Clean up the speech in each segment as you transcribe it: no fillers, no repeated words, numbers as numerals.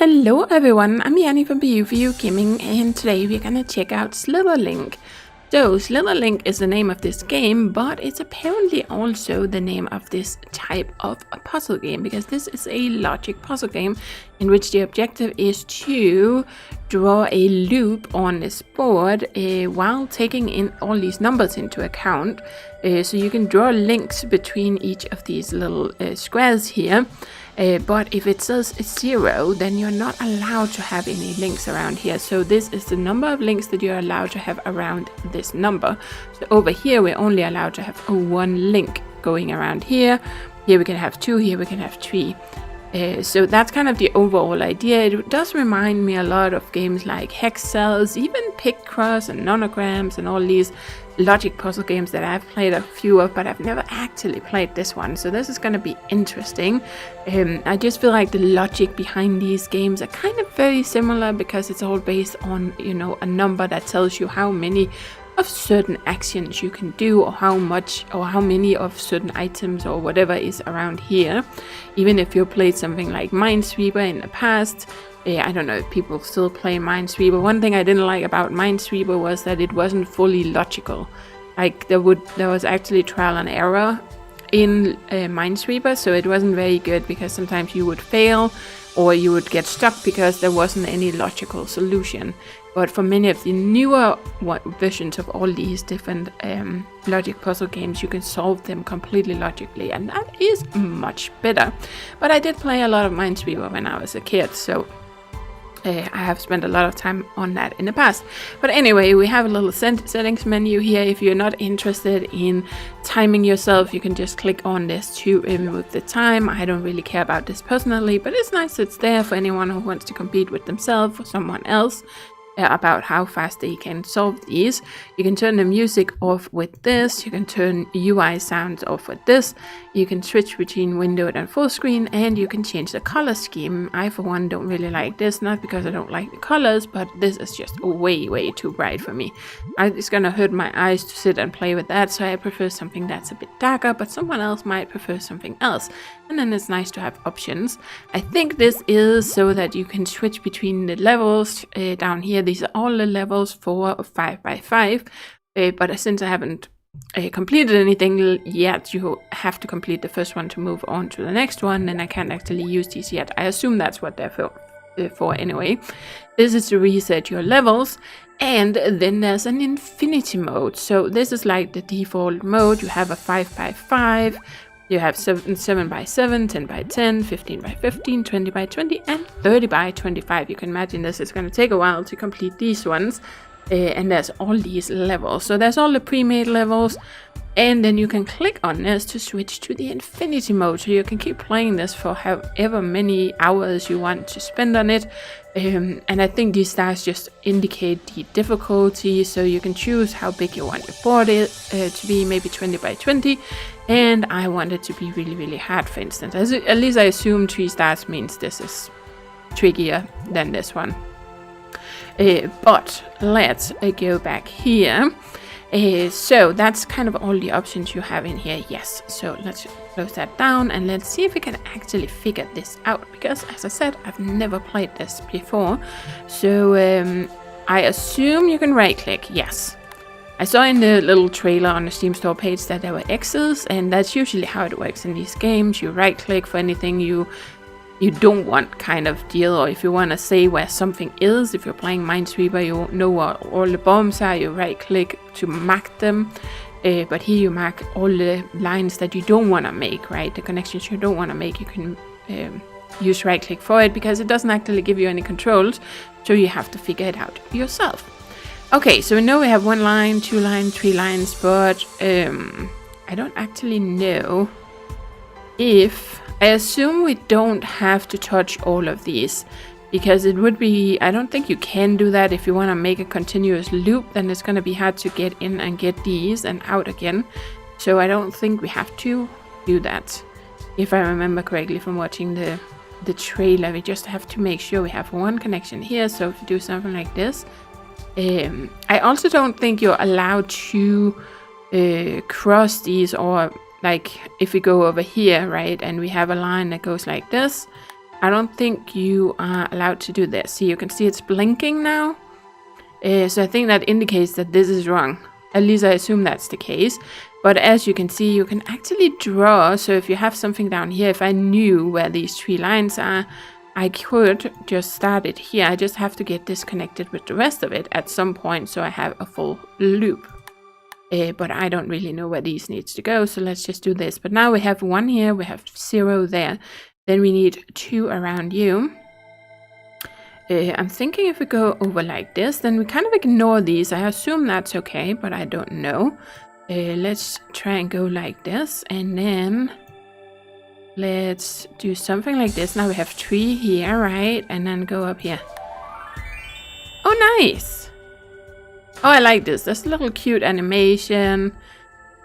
Hello everyone, I'm Yeti from BU Gaming, and today we're gonna check out Slither Link. So Slither Link is the name of this game, but it's apparently also the name of this type of a puzzle game, because this is a logic puzzle game in which the objective is to draw a loop on this board while taking in all these numbers into account. So you can draw links between each of these little squares here. But if it says 0, then you're not allowed to have any links around here. So this is the number of links that you're allowed to have around this number. So over here, we're only allowed to have one link going around here. Here we can have 2, here we can have 3. So that's kind of the overall idea. It does remind me a lot of games like Hex Cells, even Picross and Nonograms and all these logic puzzle games that I've played a few of, but I've never actually played this one. So this is going to be interesting. I just feel like the logic behind these games are kind of very similar, because it's all based on, you know, a number that tells you how many of certain actions you can do, or how much or how many of certain items or whatever is around here. Even if you played something like Minesweeper in the past, I don't know if people still play Minesweeper. One thing I didn't like about Minesweeper was that it wasn't fully logical. Like there was actually trial and error in Minesweeper, so it wasn't very good, because sometimes you would fail or you would get stuck because there wasn't any logical solution. But for many of the newer versions of all these different logic puzzle games, you can solve them completely logically, and that is much better. But I did play a lot of Minesweeper when I was a kid, so I have spent a lot of time on that in the past. But anyway, we have a little settings menu here. If you're not interested in timing yourself, you can just click on this to remove the time. I don't really care about this personally, but it's nice it's there for anyone who wants to compete with themselves or someone else about how fast they can solve these. You can turn the music off with this. You can turn UI sounds off with this. You can switch between windowed and full screen, and you can change the color scheme. I, for one, don't really like this, not because I don't like the colors, but this is just way too bright for me. It's gonna hurt my eyes to sit and play with that, so I prefer something that's a bit darker, but someone else might prefer something else. And then it's nice to have options. I think this is so that you can switch between the levels down here. These are all the levels 4 or 5 by 5, but since I haven't completed anything yet, you have to complete the first one to move on to the next one, and I can't actually use these yet. I assume that's what they're for anyway. This is to reset your levels, and then there's an infinity mode. So this is like the default mode. You have a 5 by 5, you have 7 by 7, 10 by 10, 15 by 15, 20 by 20, and 30 by 25. You can imagine this is going to take a while to complete these ones. And there's all these levels. So there's all the pre-made levels, and then you can click on this to switch to the infinity mode, so you can keep playing this for however many hours you want to spend on it. And I think these stars just indicate the difficulty, so you can choose how big you want your board to be, maybe 20 by 20, and I want it to be really hard, for instance. At least I assume 3 stars means this is trickier than this one. But let's go back here. So that's kind of all the options you have in here. Yes, so let's close that down, and let's see if we can actually figure this out, because as I said, I've never played this before. So I assume you can right click. Yes, I saw in the little trailer on the Steam store page that there were X's, and that's usually how it works in these games. You right click for anything you don't want, kind of deal, or if you want to say where something is. If you're playing Minesweeper, you know where all the bombs are, you right click to mark them, but here you mark all the lines that you don't want to make, right? The connections you don't want to make, you can use right click for it, because it doesn't actually give you any controls, so you have to figure it out yourself. Okay, so we know we have 1 line, 2 lines, 3 lines, but I don't actually know if... I assume we don't have to touch all of these, because it would be... I don't think you can do that. If you want to make a continuous loop, then it's going to be hard to get in and get these and out again. So I don't think we have to do that. If I remember correctly from watching the trailer, we just have to make sure we have 1 connection here. So if you do something like this... I also don't think you're allowed to cross these, or... like if we go over here, right, and we have a line that goes like this, I don't think you are allowed to do this. See, you can see it's blinking now. So I think that indicates that this is wrong. At least I assume that's the case. But as you can see, you can actually draw. So if you have something down here, if I knew where these 3 lines are, I could just start it here. I just have to get disconnected with the rest of it at some point so I have a full loop. But I don't really know where these needs to go, so let's just do this. But now we have 1 here, we have 0 there. Then we need 2 around you. I'm thinking if we go over like this, then we kind of ignore these. I assume that's okay, but I don't know. Let's try and go like this, and then let's do something like this. Now we have 3 here, right? And then go up here. Oh, nice! Oh, I like this. There's a little cute animation.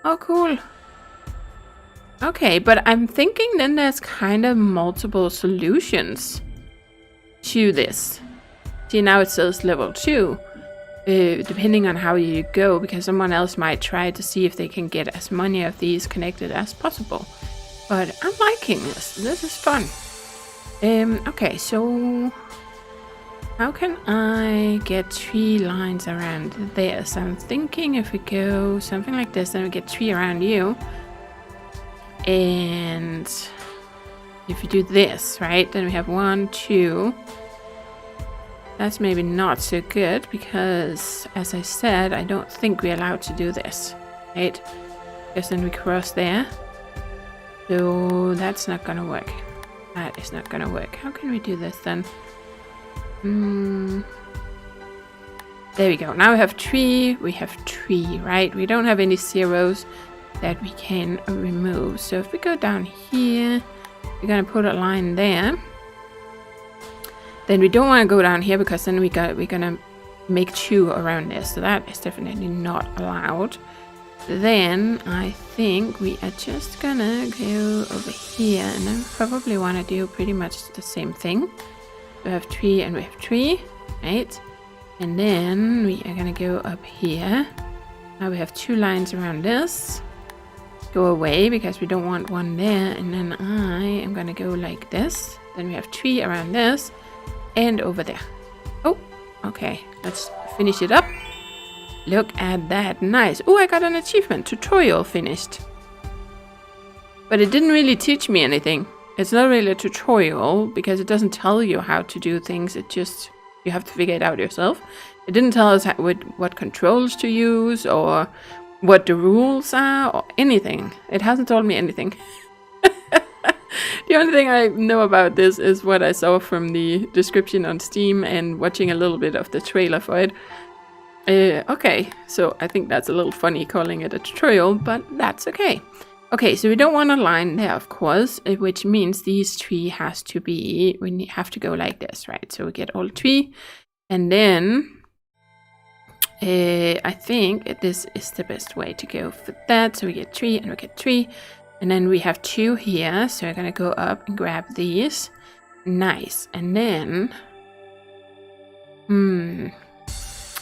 Oh, cool. Okay, but I'm thinking then there's kind of multiple solutions to this. See, now it says level 2. Depending on how you go, because someone else might try to see if they can get as many of these connected as possible. But I'm liking this. This is fun. Okay, so how can I get 3 lines around this? I'm thinking if we go something like this, then we get 3 around you. And if you do this, right, then we have 1, 2. That's maybe not so good because, as I said, I don't think we're allowed to do this, right? Because then we cross there. So that's not gonna work. That is not gonna work. How can we do this then? There we go. Now we have 3. We have 3, right? We don't have any zeros that we can remove. So if we go down here, we're gonna put a line there. Then we don't want to go down here because then we're gonna make 2 around this. So that is definitely not allowed. Then I think we are just gonna go over here, and then probably want to do pretty much the same thing. We have 3 and we have 3, right? And then we are gonna go up here. Now we have 2 lines around this. Go away because we don't want 1 there. And then I am gonna go like this. Then we have 3 around this. And over there. Oh, okay. Let's finish it up. Look at that. Nice. Oh, I got an achievement. Tutorial finished. But it didn't really teach me anything. It's not really a tutorial because it doesn't tell you how to do things. It just, you have to figure it out yourself. It didn't tell us what controls to use or what the rules are or anything. It hasn't told me anything. The only thing I know about this is what I saw from the description on Steam and watching a little bit of the trailer for it. Okay, so I think that's a little funny calling it a tutorial, but that's okay. Okay, so we don't want a line there, of course, which means these 3 has to be, we have to go like this, right? So we get all 3, and then I think this is the best way to go for that. So we get 3 and we get 3. And then we have 2 here, so we're gonna go up and grab these. Nice. And then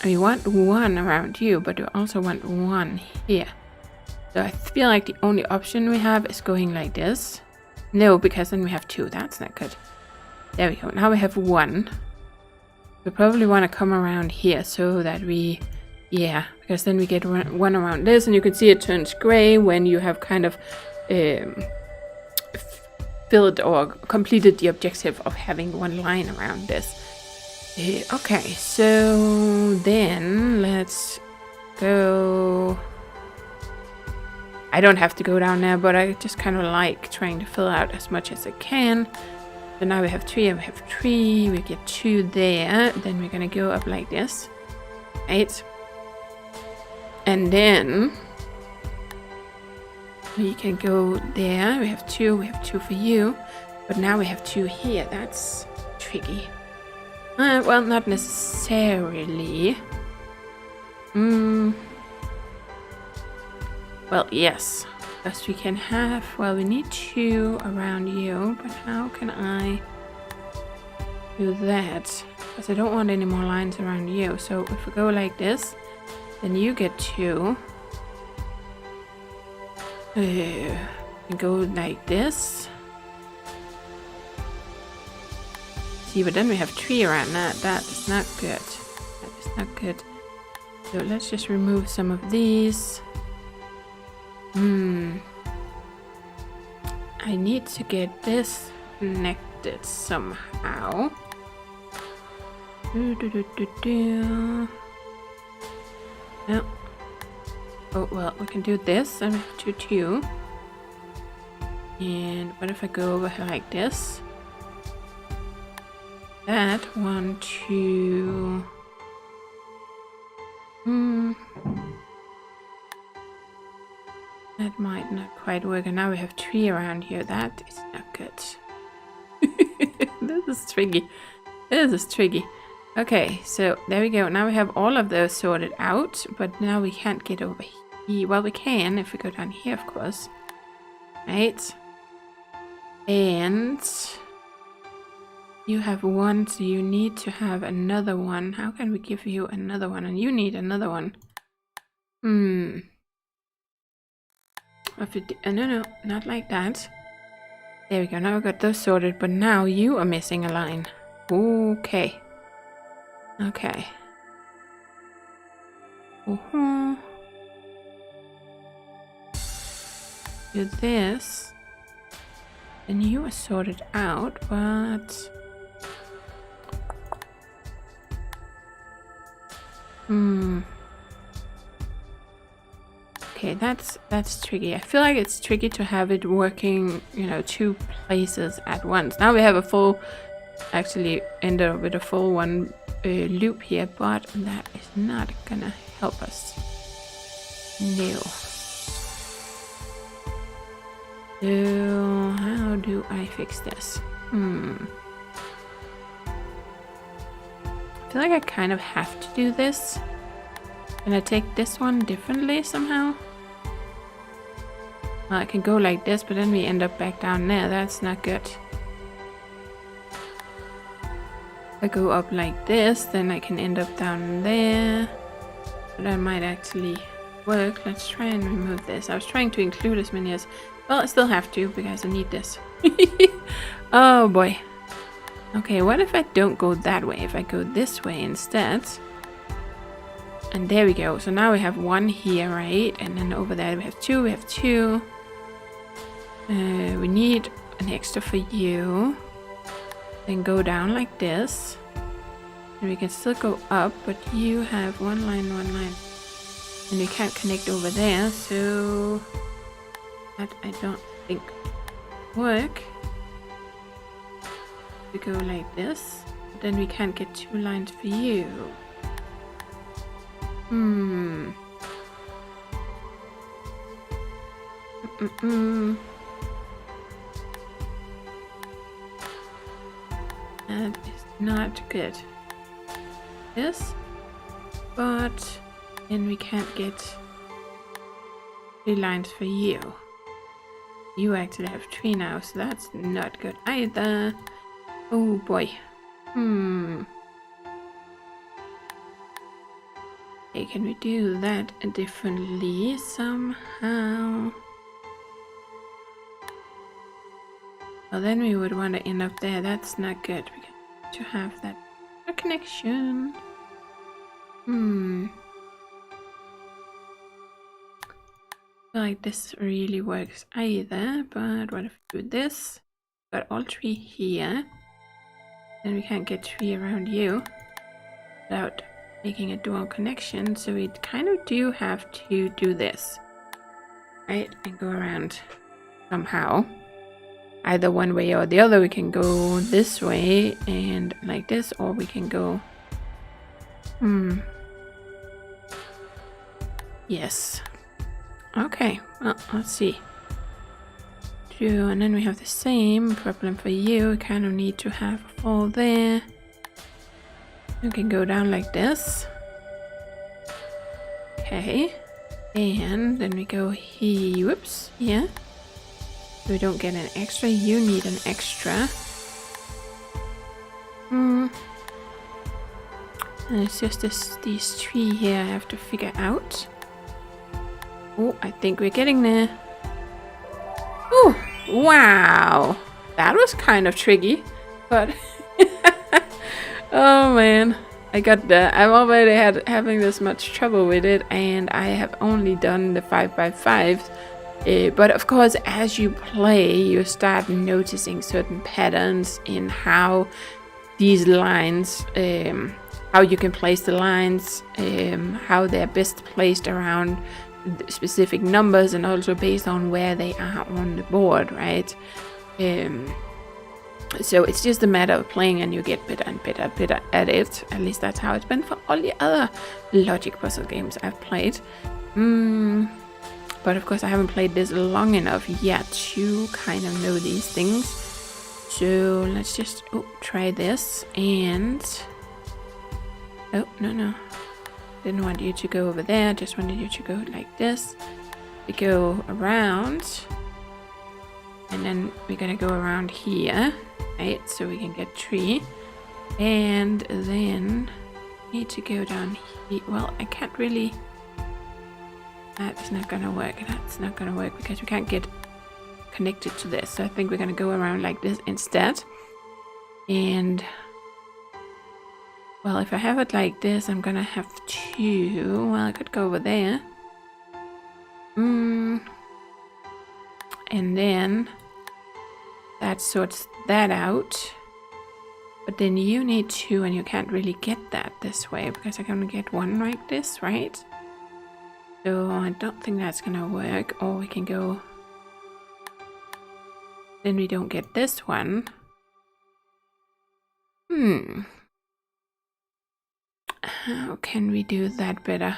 we want 1 around you, but we also want 1 here. So I feel like the only option we have is going like this. No, because then we have 2. That's not good. There we go. Now we have 1. We probably want to come around here so that we, yeah, because then we get 1 around this, and you can see it turns gray when you have kind of filled or completed the objective of having 1 line around this. Okay, so then let's go. I don't have to go down there, but I just kind of like trying to fill out as much as I can. So now we have 3 and we have 3. We get 2 there. Then we're gonna go up like this, right? And then we can go there. We have 2. We have 2 for you. But now we have 2 here. That's tricky. Well, not necessarily. Well, yes. Because we can have... Well, we need 2 around you. But how can I do that? Because I don't want any more lines around you. So if we go like this, then you get 2. Go like this. see, but then we have 3 around that. That is not good. That is not good. So let's just remove some of these. I need to get this connected somehow. No. Oh, well, we can do this. And we have 2. And what if I go over here like this? That 1, 2. That might not quite work. And now we have 3 around here. That is not good. This is tricky. This is tricky. Okay, so there we go. Now we have all of those sorted out. But now we can't get over here. Well, we can if we go down here, of course. Right? And you have 1, so you need to have another one. How can we give you another one? And you need another one. No, not like that. There we go. Now we got those sorted, but now you are missing a line. Okay. Okay. Do this. Then you are sorted out, but okay, that's tricky. I feel like it's tricky to have it working, 2 places at once. Now we have a full, actually ended up with a full 1 loop here, but that is not gonna help us. No. So how do I fix this? I feel like I kind of have to do this. Can I take this one differently somehow? Well, I can go like this, but then we end up back down there. That's not good. If I go up like this, then I can end up down there. But that might actually work. Let's try and remove this. I was trying to include as many as... Well, I still have to because I need this. Oh boy. Okay, what if I don't go that way? If I go this way instead. And there we go. So now we have 1 here, right? And then over there we have 2. We have 2. We need an extra for you. Then go down like this. And we can still go up, but you have 1 line, 1 line. And we can't connect over there, so... That I don't think work. We go like this, then we can't get 2 lines for you. That is not good. This, but then we can't get 3 lines for you. You actually have 3 now, so that's not good either. Oh boy. Okay, can we do that differently somehow? Well, then we would want to end up there. That's not good. We got to have that connection. I feel like this really works either, but what if we do this? Got all 3 here. Then we can't get 3 around you without making a dual connection, so we kind of do have to do this, right? And go around somehow. Either one way or the other. We can go this way and like this, or we can go... Yes. Okay, well, let's see. And then we have the same problem for you. We kind of need to have a fall there. You can go down like this. Okay. And then we go here. Whoops. Yeah. We don't get an extra. You need an extra. And it's just these 3 here I have to figure out. Oh, I think we're getting there. Oh, wow. That was kind of tricky, but Oh man, I got that. I'm already having this much trouble with it, and I have only done the 5x5s. But of course, as you play, you start noticing certain patterns in how these lines, how you can place the lines, how they're best placed around specific numbers, and also based on where they are on the board, right? So it's just a matter of playing, and you get better and better at it. At least that's how it's been for all the other logic puzzle games I've played. But of course I haven't played this long enough yet to kind of know these things. So let's just try this, and no, didn't want you to go over there, just wanted you to go like this. We go around, and then we're gonna go around here, right, so we can get 3, and then need to go down here. Well, I can't really, that's not gonna work, because we can't get connected to this. So I think we're gonna go around like this instead. And well, if I have it like this, I'm gonna have to, well, I could go over there, and then that sorts that out. But then you need 2, and you can't really get that this way, because I can only get 1 like this, right? So I don't think that's gonna work. Or we can go, then we don't get this one. How can we do that better?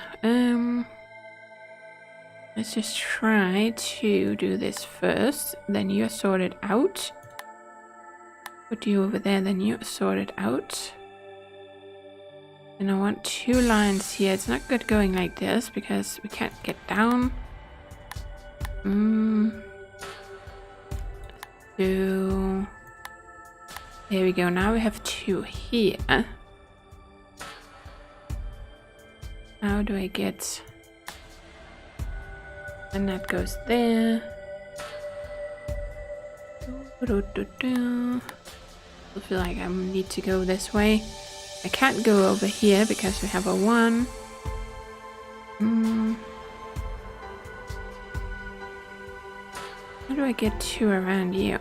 Let's just try to do this first. Then you sort it out. Put you over there, then you sort it out. And I want 2 lines here. It's not good going like this because we can't get down. So there we go. Now we have 2 here. How do I get? And that goes there. I feel like I need to go this way. I can't go over here because we have a 1. How do I get 2 around you?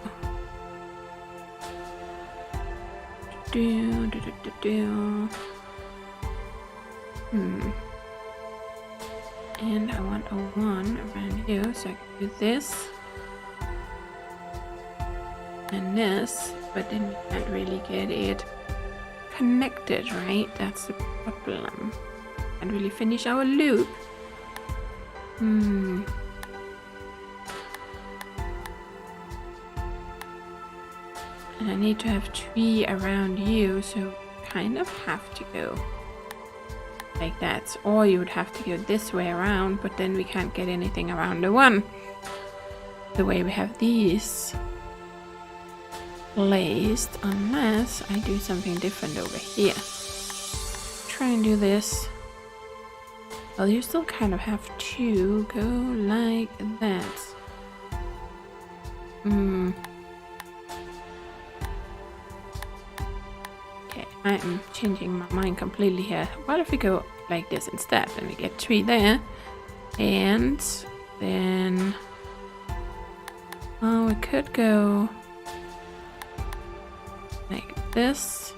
And I want a 1 around you, so I can do this and this, but then we can't really get it connected, right? That's the problem. Can't really finish our loop. And I need to have 3 around you, so kind of have to go like that. Or you would have to go this way around, but then we can't get anything around the 1. The way we have these placed, unless I do something different over here. Try and do this. Well, you still kind of have to go like that. Okay, I am changing my mind completely here. What if we go like this instead? Then we get 3 there. And then, oh, we could go like this,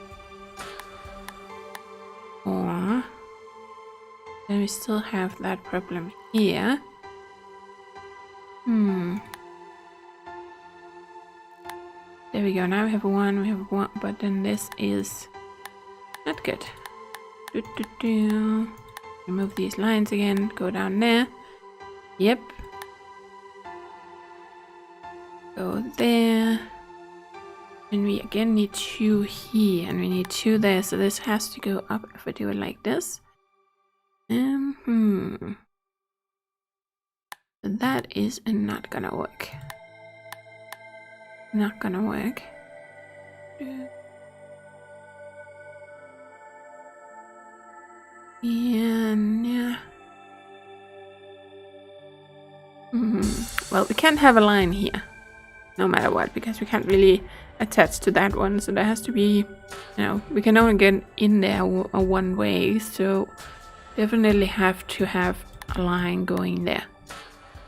or then we still have that problem here. There we go. Now we have 1, we have 1, but then this is not good. Remove these lines again, go down there. Yep. Go there. And we again need 2 here, and we need 2 there, so this has to go up if I do it like this. That is not gonna work. Not gonna work. Yeah. Well, we can't have a line here. no matter what, because we can't really attach to that one. So there has to be, we can only get in there one way. So definitely have to have a line going there.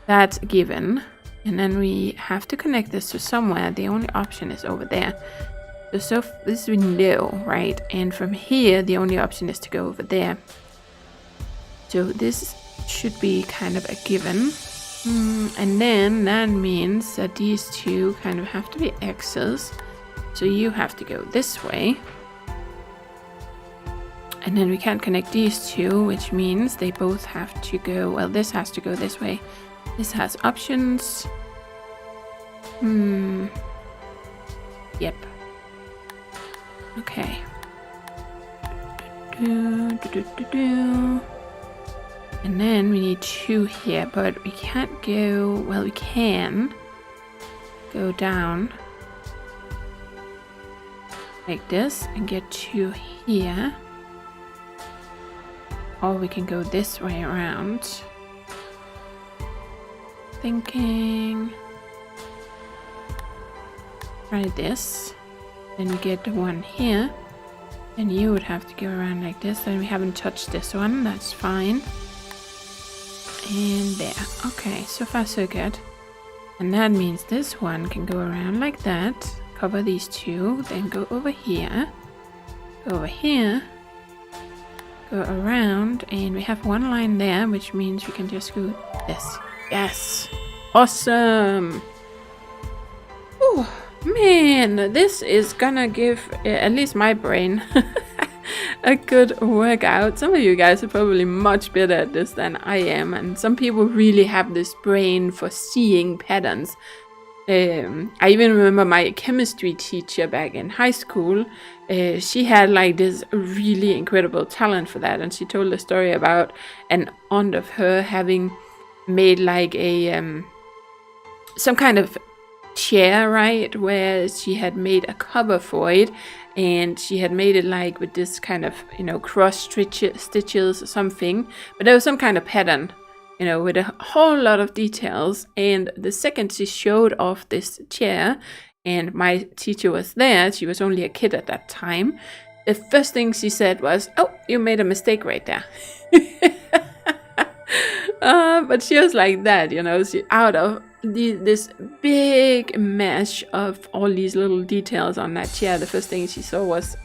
That's a given. And then we have to connect this to somewhere. The only option is over there. So this we know, right? And from here, the only option is to go over there. So this should be kind of a given. And then that means that these two kind of have to be X's. So you have to go this way. And then we can't connect these two, which means they both have to go, well, this has to go this way. This has options. Yep. Okay. And then we need two here, but we can't go, well, we can go down like this and get two here. Or we can go this way around. Thinking. Try this. Then we get the one here. And you would have to go around like this. And we haven't touched this one. That's fine. And there. Okay, so far so good. And that means this one can go around like that. Cover these two. Then go over here. Go over here. Go around. And we have one line there, which means we can just go this. Yes. Awesome. Ooh, man, this is gonna give at least my brain a good workout. Some of you guys are probably much better at this than I am, and some people really have this brain for seeing patterns. I even remember my chemistry teacher back in high school. She had like this really incredible talent for that, and she told a story about an aunt of her having made like a some kind of chair, right, where she had made a cover for it, and she had made it like with this kind of, cross stitches or something, but there was some kind of pattern, with a whole lot of details. And the second she showed off this chair, and my teacher was there, she was only a kid at that time, the first thing she said was, "Oh, you made a mistake right there." But she was like that, she, out of this big mesh of all these little details on that chair, the first thing she saw was,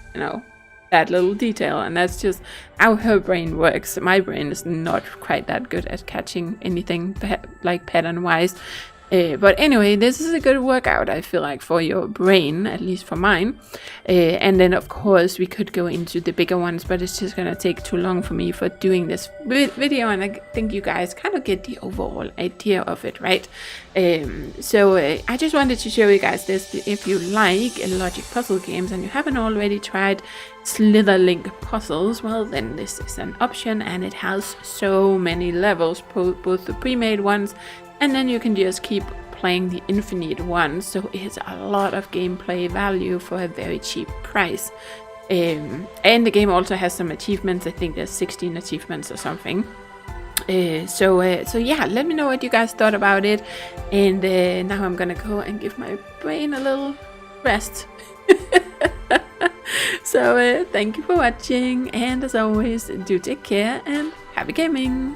that little detail. And that's just how her brain works. My brain is not quite that good at catching anything like pattern wise. But anyway, this is a good workout, I feel like, for your brain, at least for mine. And then, of course, we could go into the bigger ones, but it's just going to take too long for me for doing this video. And I think you guys kind of get the overall idea of it, right? So I just wanted to show you guys this. If you like logic puzzle games and you haven't already tried Slither Link puzzles, well, then this is an option. And it has so many levels, both the pre-made ones, and then you can just keep playing the infinite ones. So it's a lot of gameplay value for a very cheap price. And the game also has some achievements. I think there's 16 achievements or something. So yeah, let me know what you guys thought about it. And now I'm gonna go and give my brain a little rest. So thank you for watching. And as always, do take care and happy gaming.